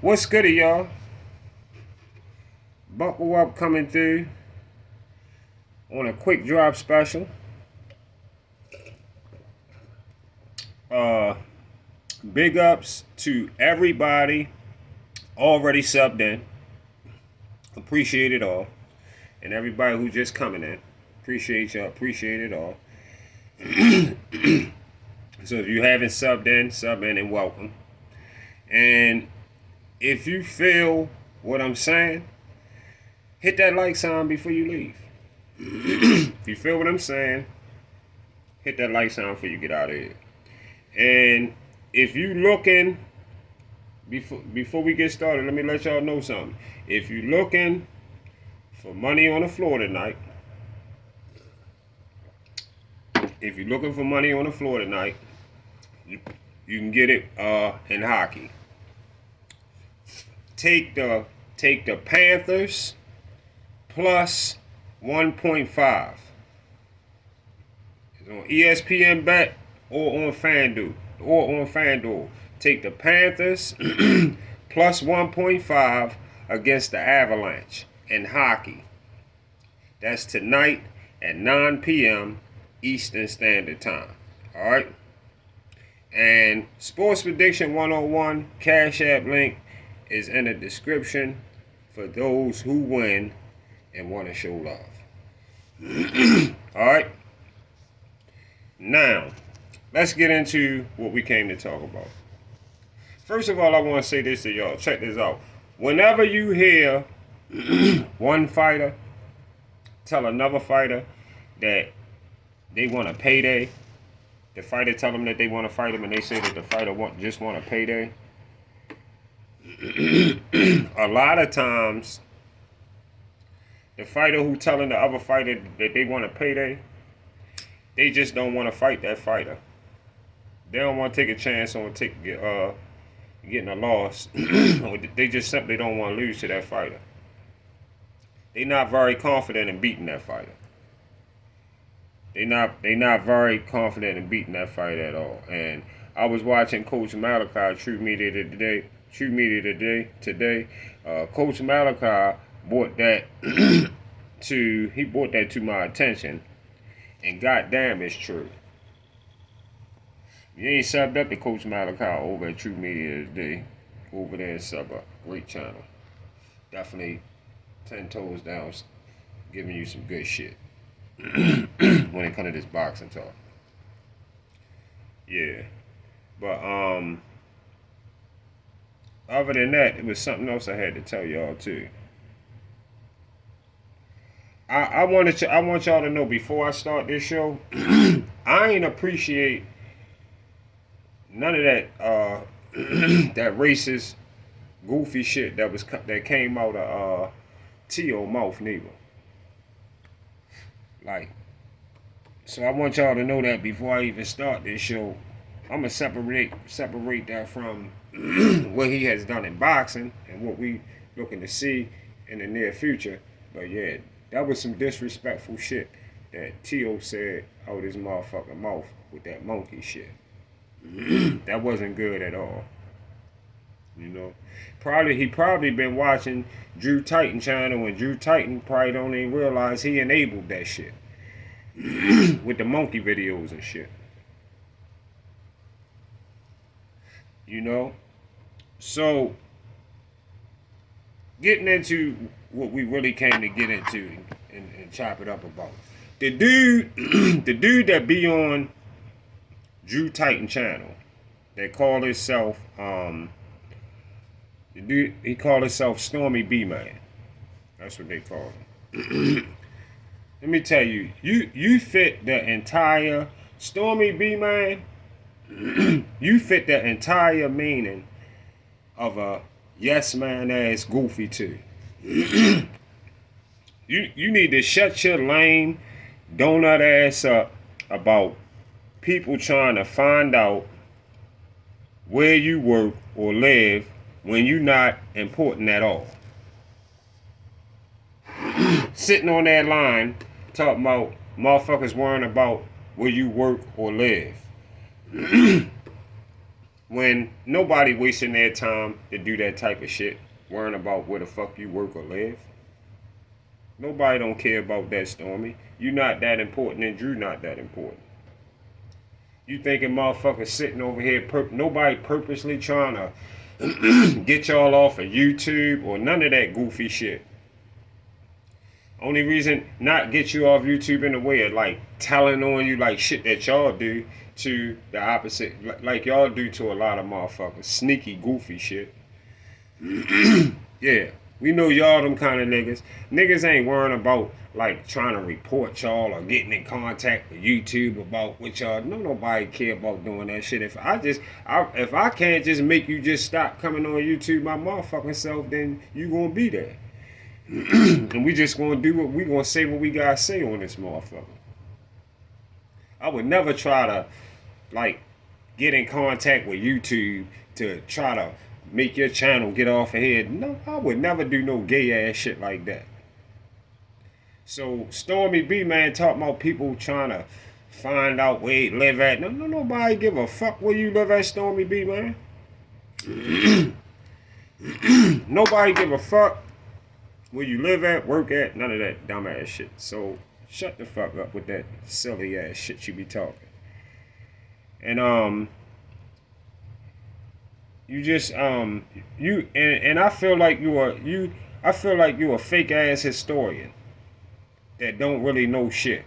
What's good, y'all? Buckle up, coming through on a quick drop special. Uh, Big ups to everybody already subbed in. Appreciate it all, and everybody who just coming in. Appreciate y'all. Appreciate it all. So if you haven't subbed in, sub in and welcome. And if you feel what I'm saying, hit that like sign before you leave. If you feel what I'm saying, hit that like sign before you get out of here. And if you looking, before we get started, let me let y'all know something. If you looking for money on the floor tonight, you can get it in hockey. Take the Panthers plus 1.5. It's on ESPN Bet or on FanDuel. Take the Panthers plus 1.5 against the Avalanche in hockey. That's tonight at 9 p.m. Eastern Standard Time. All right? And Sports Prediction 101 Cash App link is in the description for those who win and want to show love. All right? Now, let's get into what we came to talk about. First of all, I want to say this to y'all. Check this out. Whenever you hear one fighter tell another fighter that they want a payday, the fighter tell them that they want to fight him, and they say that the fighter just want a payday, a lot of times, the fighter who telling the other fighter that they want a payday, they just don't want to fight that fighter. They don't want to take a chance on getting a loss. They just simply don't want to lose to that fighter. They're not very confident in beating that fighter. They not very confident in beating that fight at all. And I was watching Coach Malachi True Media today. Coach Malachi brought that to my attention, and goddamn, it's true. You ain't subbed up to Coach Malachi over at True Media today, over there in sub up. Great channel. Definitely 10 toes down, giving you some good shit when it comes to this boxing talk. Yeah. But other than that, it was something else I had to tell y'all too. I want y'all to know before I start this show, I ain't appreciate none of that that racist, goofy shit that came out of T.O. mouth neither. Like, so I want y'all to know that before I even start this show, I'm gonna separate that from what he has done in boxing and what we looking to see in the near future. But yeah, that was some disrespectful shit that T.O. said out his motherfucking mouth with that monkey shit. That wasn't good at all. You know, he probably been watching Drew Titan channel, and Drew Titan probably don't even realize he enabled that shit with the monkey videos and shit. You know, so getting into what we really came to get into and chop it up about. The dude that be on Drew Titan channel, they call himself he called himself Stormy B-Man. That's what they call him. Let me tell you, you fit the entire Stormy B-Man. You fit the entire meaning of a yes man ass goofy too. You need to shut your lame donut ass up about people trying to find out where you work or live when you're not important at all. Sitting on that line talking about motherfuckers worrying about where you work or live. when nobody wasting their time to do that type of shit, worrying about where the fuck you work or live. Nobody don't care about that, Stormy. You not that important and Drew not that important. You thinking motherfuckers sitting over here, nobody purposely trying to get y'all off of YouTube or none of that goofy shit. Only reason not get you off YouTube in the way of like telling on you like shit that y'all do to the opposite, like y'all do to a lot of motherfuckers. Sneaky, goofy shit. Yeah, we know y'all them kind of niggas. Niggas ain't worrying about like trying to report y'all or getting in contact with YouTube about what y'all. No, nobody care about doing that shit. If I can't just make you just stop coming on YouTube my motherfucking self, then you gonna be there. And we just gonna do what we gonna say what we gotta say on this motherfucker. I would never try to like get in contact with YouTube to try to make your channel get off of here. No, I would never do no gay ass shit like that. So Stormy B, man, talking about people trying to find out where you live at. No, nobody give a fuck where you live at, Stormy B, man. Nobody give a fuck where you live at, work at, none of that dumb ass shit. So shut the fuck up with that silly ass shit you be talking. And you just you and I feel like I feel like you a fake ass historian that don't really know shit.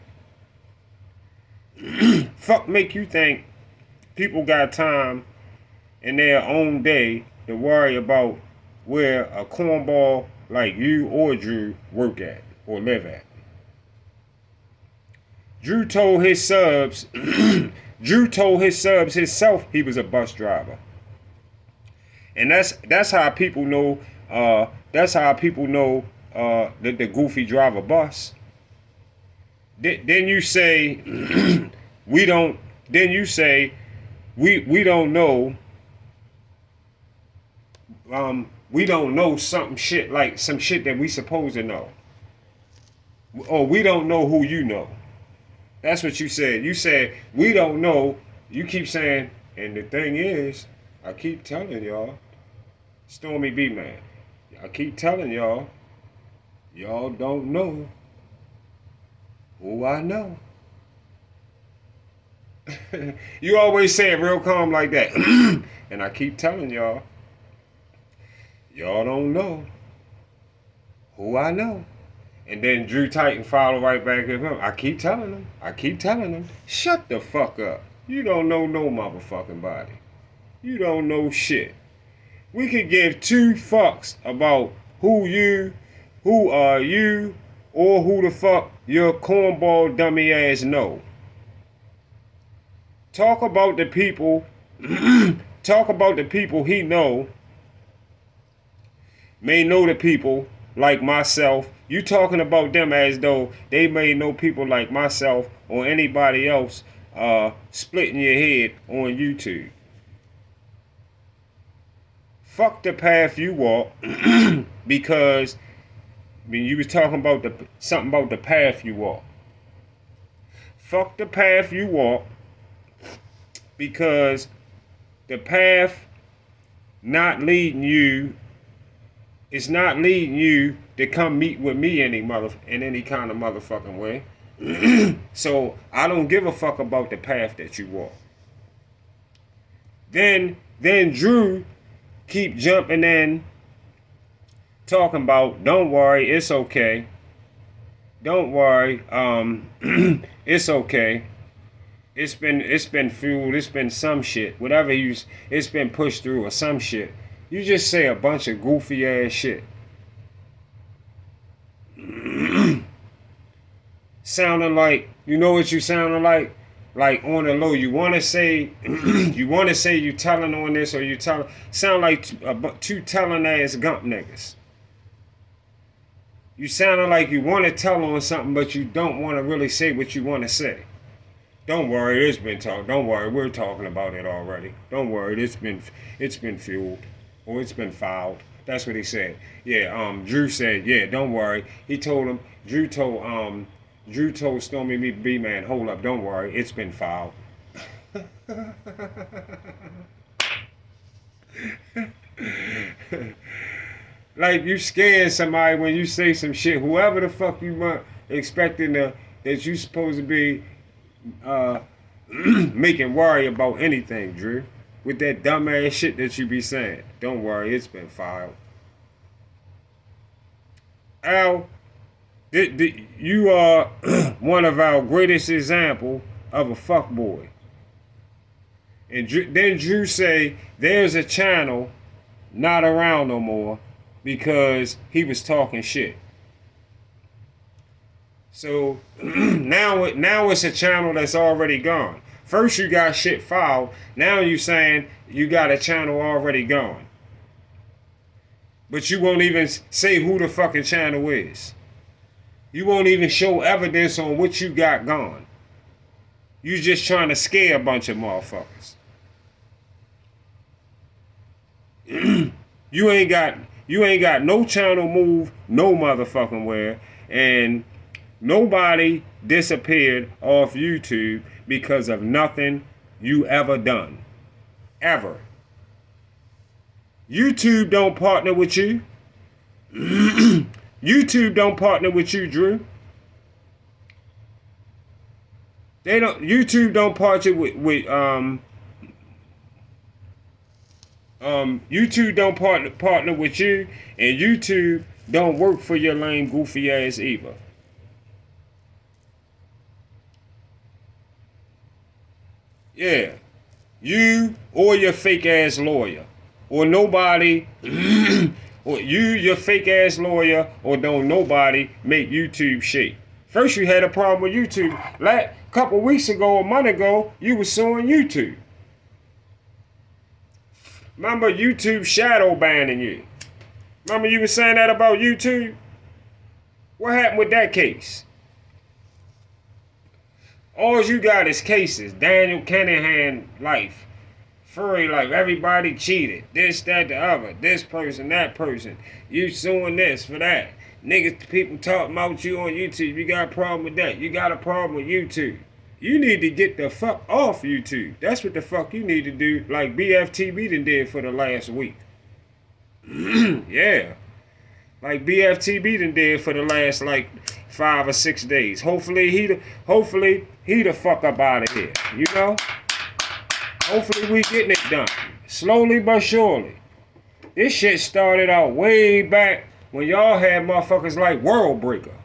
Fuck make you think people got time in their own day to worry about where a cornball like you or Drew work at or live at. Drew told his subs himself he was a bus driver. And that's how people know that the goofy drive a bus. Then you say we don't know we don't know some shit like some shit that we supposed to know. Or we don't know who you know. That's what you said. You said we don't know. You keep saying, and the thing is, I keep telling y'all, Stormy B, man, I keep telling y'all, y'all don't know who I know. You always say it real calm like that. And I keep telling y'all, y'all don't know who I know. And then Drew Titan follow right back at him. I keep telling him, shut the fuck up. You don't know no motherfucking body. You don't know shit. We could give two fucks about who are you, or who the fuck your cornball dummy ass know. Talk about the people he know, may know the people like myself. You talking about them as though they may know people like myself or anybody else splitting your head on YouTube. Fuck the path you walk because when you was talking about something about the path you walk. Fuck the path you walk because the path not leading you. It's not leading you to come meet with me in any kind of motherfucking way. So I don't give a fuck about the path that you walk. Then Drew keep jumping in, talking about, don't worry, it's okay. Don't worry, it's okay. It's been fueled, it's been some shit. Whatever it's been pushed through or some shit. You just say a bunch of goofy ass shit. Sounding like, you know what you sounding like? Like on the low, you want to say you telling on this or you telling, sound like two telling ass gump niggas. You sounding like you want to tell on something, but you don't want to really say what you want to say. Don't worry, it's been talked. Don't worry, we're talking about it already. Don't worry, it's been fueled. Or it's been filed. That's what he said. Yeah, Drew said, yeah, don't worry. He told him, Drew told Stormy B, man, hold up, don't worry, it's been filed. Like you scared somebody when you say some shit. Whoever the fuck you want expecting that you supposed to be uh, making worry about anything, Drew. With that dumbass shit that you be saying. Don't worry, it's been filed. Al, you are one of our greatest example of a fuckboy. And then Drew say there's a channel not around no more because he was talking shit. So now it's a channel that's already gone. First you got shit filed. Now you saying you got a channel already gone. But you won't even say who the fucking channel is. You won't even show evidence on what you got gone. You just trying to scare a bunch of motherfuckers. You ain't got no channel move no motherfucking where, and nobody disappeared off YouTube because of nothing you ever done. Ever. YouTube don't partner with you. YouTube don't partner with you, Drew. They don't. YouTube don't partner with YouTube don't partner with you, and YouTube don't work for your lame goofy ass either. Yeah, you or your fake ass lawyer, or nobody, or your fake ass lawyer, or don't nobody make YouTube shake. First you had a problem with YouTube. Like a couple weeks ago, a month ago, you was suing YouTube. Remember YouTube shadow banning you. Remember you were saying that about YouTube? What happened with that case? All you got is cases. Daniel Cunningham life. Furry life. Everybody cheated. This, that, the other. This person, that person. You suing this for that. Niggas, people talking about you on YouTube. You got a problem with that. You got a problem with YouTube. You need to get the fuck off YouTube. That's what the fuck you need to do, like BFTB done did for the last week. Yeah. Like BFTB done did for the last like 5 or 6 days. Hopefully he the fuck up out of here. You know? Hopefully we getting it done. Slowly but surely. This shit started out way back when y'all had motherfuckers like World Breaker.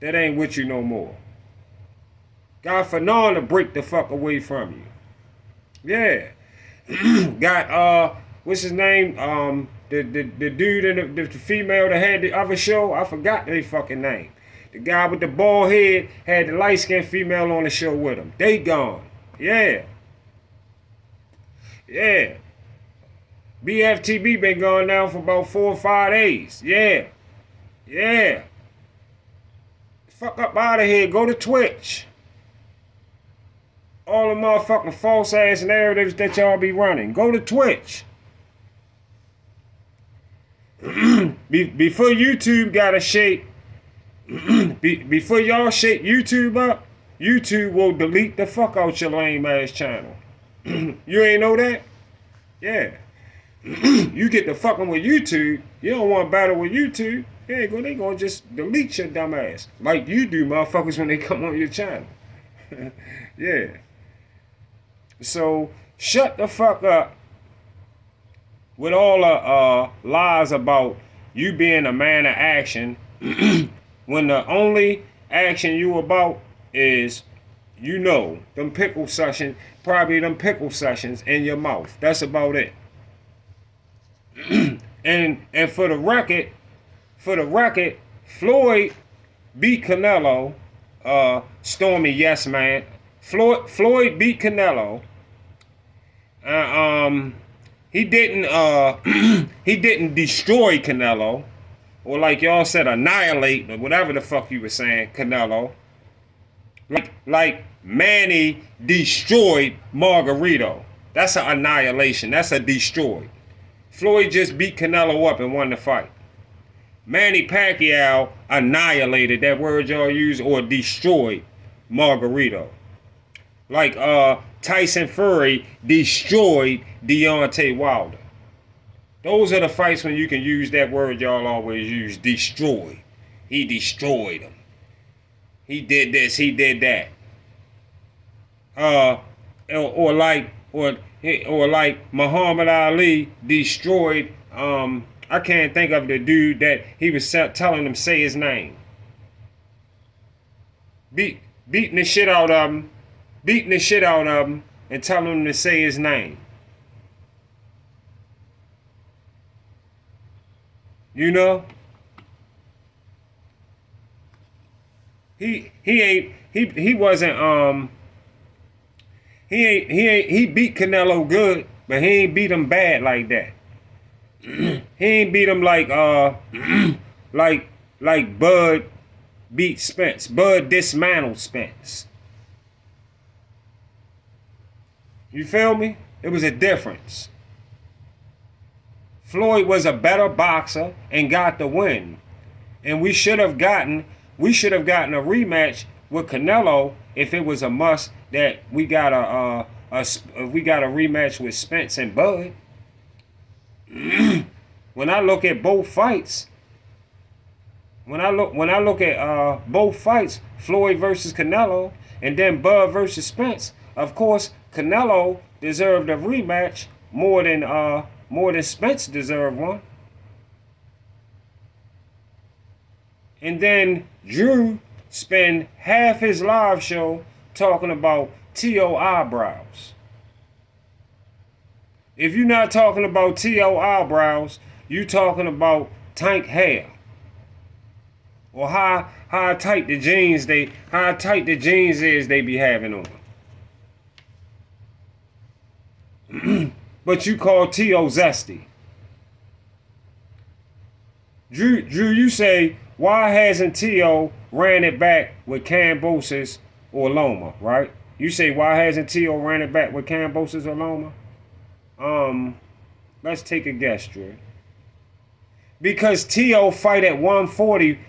That ain't with you no more. Got Fanon to break the fuck away from you. Yeah. Got what's his name? The dude and the female that had the other show, I forgot their fucking name. The guy with the bald head had the light skinned female on the show with him. They gone. Yeah. Yeah. BFTB been gone now for about 4 or 5 days. Yeah. Yeah. Fuck up out of here. Go to Twitch. All the motherfucking false ass narratives that y'all be running. Go to Twitch. Before YouTube got a shake, before y'all shake YouTube up, YouTube will delete the fuck out your lame ass channel. You ain't know that? Yeah. You get to fucking with YouTube, you don't want to battle with YouTube, they gonna just delete your dumb ass. Like you do, motherfuckers, when they come on your channel. Yeah. So, shut the fuck up with all the lies about you being a man of action when the only action you about is, you know, them pickle sessions in your mouth. That's about it. and for the record, Floyd beat Canelo. Stormy, yes man. Floyd beat Canelo. He didn't he didn't destroy Canelo, or like y'all said, annihilate, or whatever the fuck you were saying, Canelo. Like Manny destroyed Margarito. That's an annihilation. That's a destroy. Floyd just beat Canelo up and won the fight. Manny Pacquiao annihilated, that word y'all use, or destroyed Margarito. Like Tyson Fury destroyed Deontay Wilder. Those are the fights when you can use that word y'all always use, destroy. He destroyed him. He did this, he did that. Or like Muhammad Ali destroyed. I can't think of the dude that he was telling him say his name. Beating the shit out of him, and telling him to say his name. You know, he beat Canelo good, but he ain't beat him bad like that. He ain't beat him like like Bud beat Spence. Bud dismantled Spence. You feel me? It was a difference. Floyd was a better boxer and got the win. And we should have gotten a rematch with Canelo if it was a must that we got a rematch with Spence and Bud. When I look at both fights, both fights, Floyd versus Canelo and then Bud versus Spence, of course Canelo deserved a rematch more than Spence deserved one. And then Drew spent half his live show talking about T.O. eyebrows. If you're not talking about T.O. eyebrows, you talking about Tank hair. Or how tight the jeans is they be having on. But you call T.O. zesty. Drew, you say, why hasn't T.O. ran it back with Kambosos or Loma, right? You say, why hasn't T.O. ran it back with Kambosos or Loma? Let's take a guess, Drew. Because T.O. fight at 140.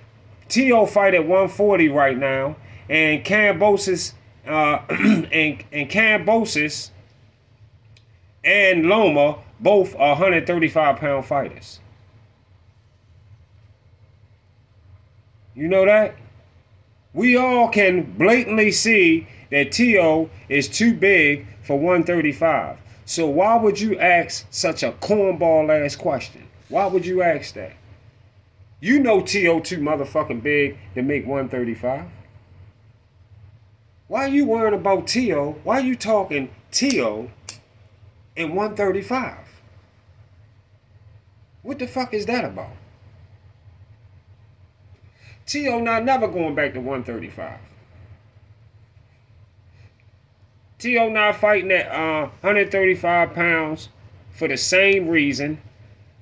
T.O. fight at 140 right now, and Kambosos and Kambosos and Loma both are 135-pound fighters. You know that? We all can blatantly see that T.O. is too big for 135. So why would you ask such a cornball ass question? Why would you ask that? You know T.O. too motherfucking big to make 135. Why are you worrying about T.O.? Why are you talking T.O. in 135? What the fuck is that about? T.O. not never going back to 135. T.O. not fighting at 135 pounds for the same reason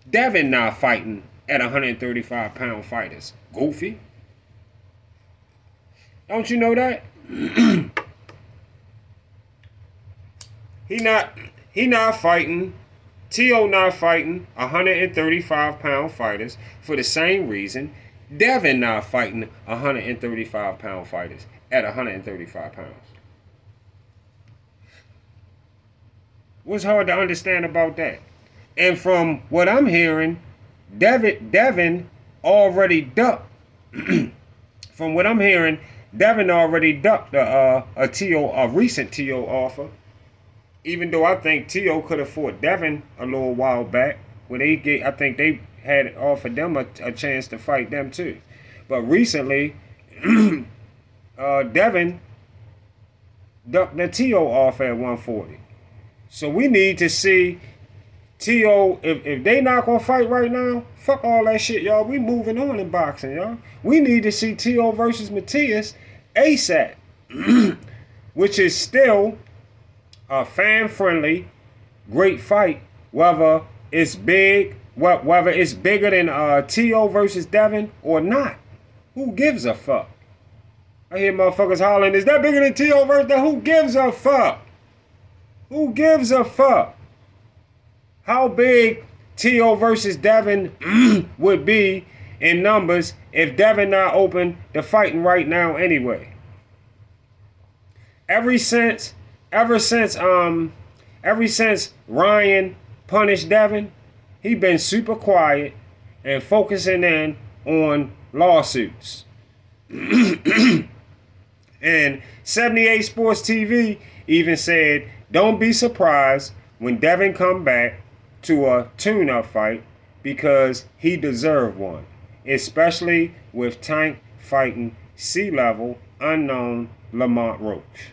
Devin not fighting at 135-pound fighters. Goofy. Don't you know that? He not fighting. T.O. not fighting 135-pound fighters for the same reason Devin not fighting 135-pound fighters at 135 pounds. What's hard to understand about that? And from what I'm hearing, Devin already ducked. From what I'm hearing, Devin already ducked a recent T.O. offer. Even though I think T.O. could have fought Devin a little while back, I think they had offered them a chance to fight them too. But recently, Devin ducked the T.O. offer at 140. So we need to see T.O. If they not gonna fight right now, fuck all that shit, y'all. We moving on in boxing, y'all. We need to see T.O. versus Matias ASAP, which is still a fan-friendly, great fight. Whether it's bigger than T.O. versus Devin or not, who gives a fuck? I hear motherfuckers hollering, "Is that bigger than T.O. versus Devin?" Who gives a fuck? Who gives a fuck? How big T.O. versus Devin would be in numbers if Devin not open the fighting right now anyway? Ever since Ryan punished Devin, he been super quiet and focusing in on lawsuits. And 78 Sports TV even said, don't be surprised when Devin come back to a tune-up fight because he deserved one, especially with Tank fighting C-level unknown Lamont Roach.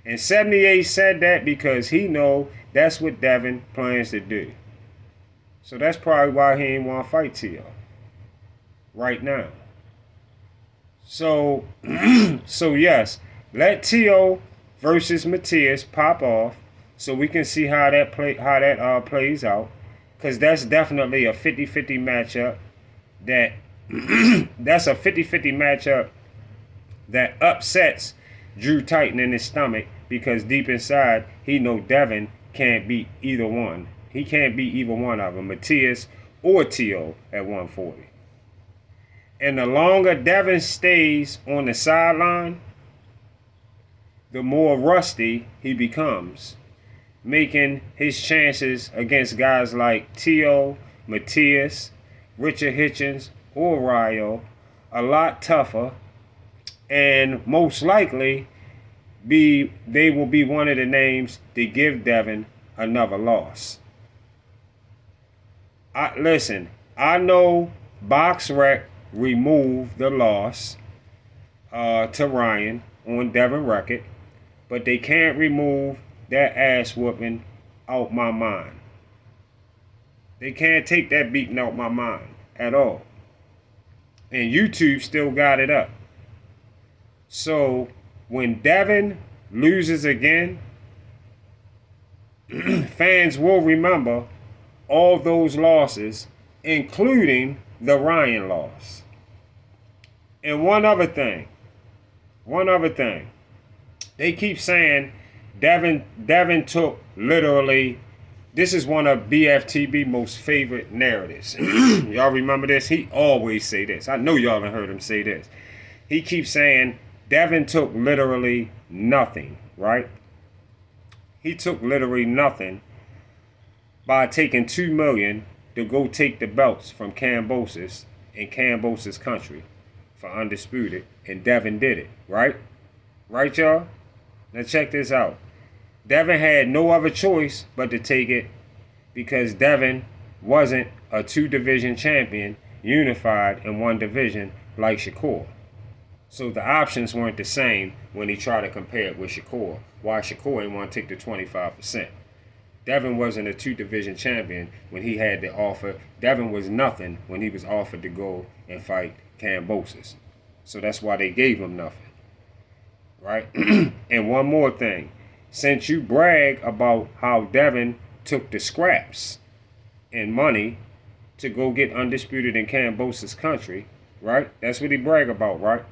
And 78 said that because he know that's what Devin plans to do. So that's probably why he ain't want to fight T.O. right now. So, so yes, let T.O. versus Matias pop off so we can see how that plays out. Because that's definitely a 50-50 matchup that's a 50-50 matchup that upsets Drew Titan in his stomach because deep inside he know Devin can't beat either one. He can't beat either one of them, Matias or T.O. at 140. And the longer Devin stays on the sideline, the more rusty he becomes, making his chances against guys like T.O., Matias, Richard Hitchens, or Ryo a lot tougher, and most likely they will be one of the names to give Devin another loss. Listen, I know BoxRec removed the loss to Ryan on Devin record, but they can't remove that ass whooping out my mind. They can't take that beating out my mind at all. And YouTube still got it up. So when Devin loses again, fans will remember all those losses, including the Ryan loss. And one other thing. They keep saying Devin took literally, this is one of BFTB most favorite narratives. Y'all remember this? He always say this. I know y'all done heard him say this. He keeps saying Devin took literally nothing, right? He took literally nothing by taking $2 million to go take the belts from Kambosos in Kambosos country for Undisputed, and Devin did it, right? Right, y'all? Now check this out. Devin had no other choice but to take it because Devin wasn't a 2-division champion unified in one division like Shakur. So the options weren't the same when he tried to compare it with Shakur. Why Shakur ain't want to take the 25%. Devin wasn't a 2-division champion when he had the offer. Devin was nothing when he was offered to go and fight Kambosos. So that's why they gave him nothing. Right? And one more thing. Since you brag about how Devin took the scraps and money to go get Undisputed in Kambosos country, right? That's what he brag about, right?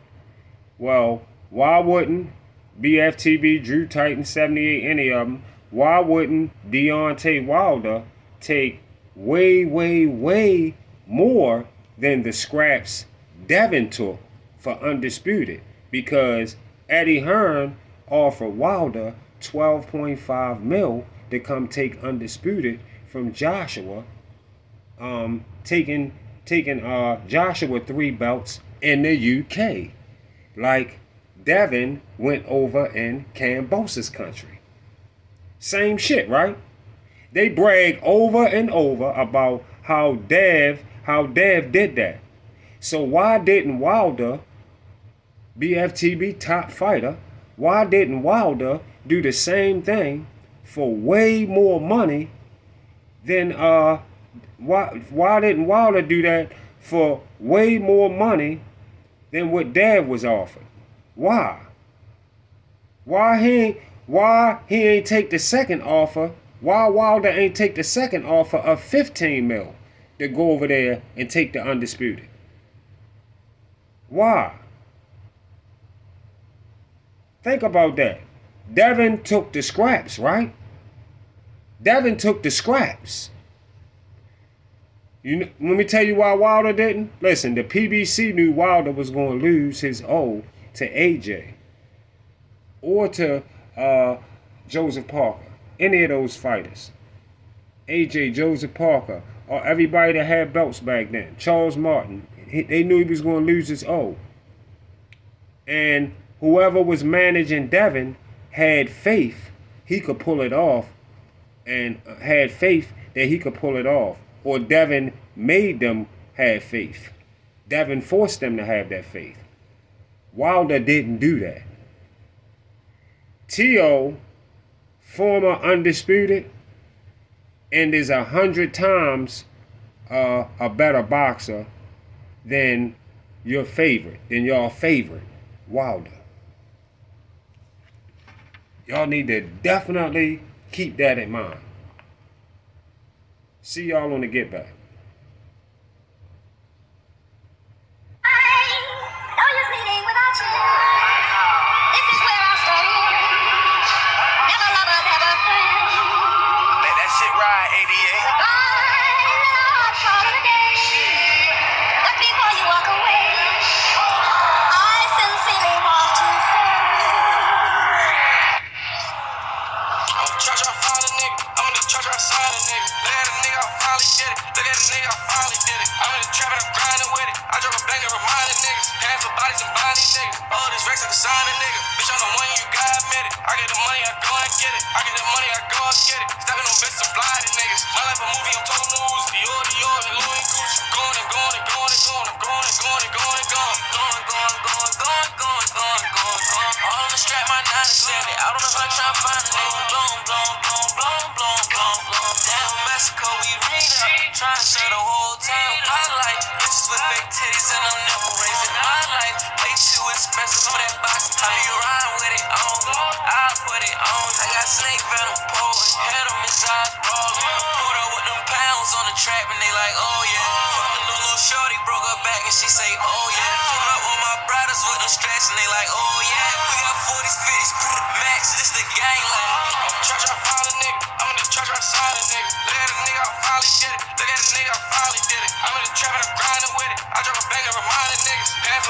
Well, why wouldn't BFTB, Drew Titan, 78, any of them, why wouldn't Deontay Wilder take way, way, way more than the scraps Devin took for Undisputed? Because Eddie Hearn offered Wilder $12.5 million to come take Undisputed from Joshua, taking Joshua 3 belts in the UK. Like Devin went over in Kambosos country. Same shit, right? They brag over and over about how Dev did that. So why didn't Wilder, BFTB top fighter, why didn't Wilder do the same thing for way more money than why didn't Wilder do that for way more money than what Dev was offered? Why? Why he ain't take the second offer? Why Wilder ain't take the second offer of $15 million to go over there and take the Undisputed? Why? Think about that. Devin took the scraps, right? Devin took the scraps. Let me tell you why Wilder didn't. Listen, the PBC knew Wilder was going to lose his O to AJ or to Joseph Parker, any of those fighters. AJ, Joseph Parker, or everybody that had belts back then. Charles Martin. They knew he was going to lose his O. And whoever was managing Devin had faith he could pull it off, and had faith that he could pull it off. Or Devin made them have faith. Devin forced them to have that faith. Wilder didn't do that. T.O., former undisputed, and is 100 times a better boxer than your favorite, Wilder. Y'all need to definitely keep that in mind. See y'all on the Get Back.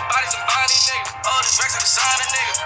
Bodies and body niggas. All this racks, I can sign a nigga.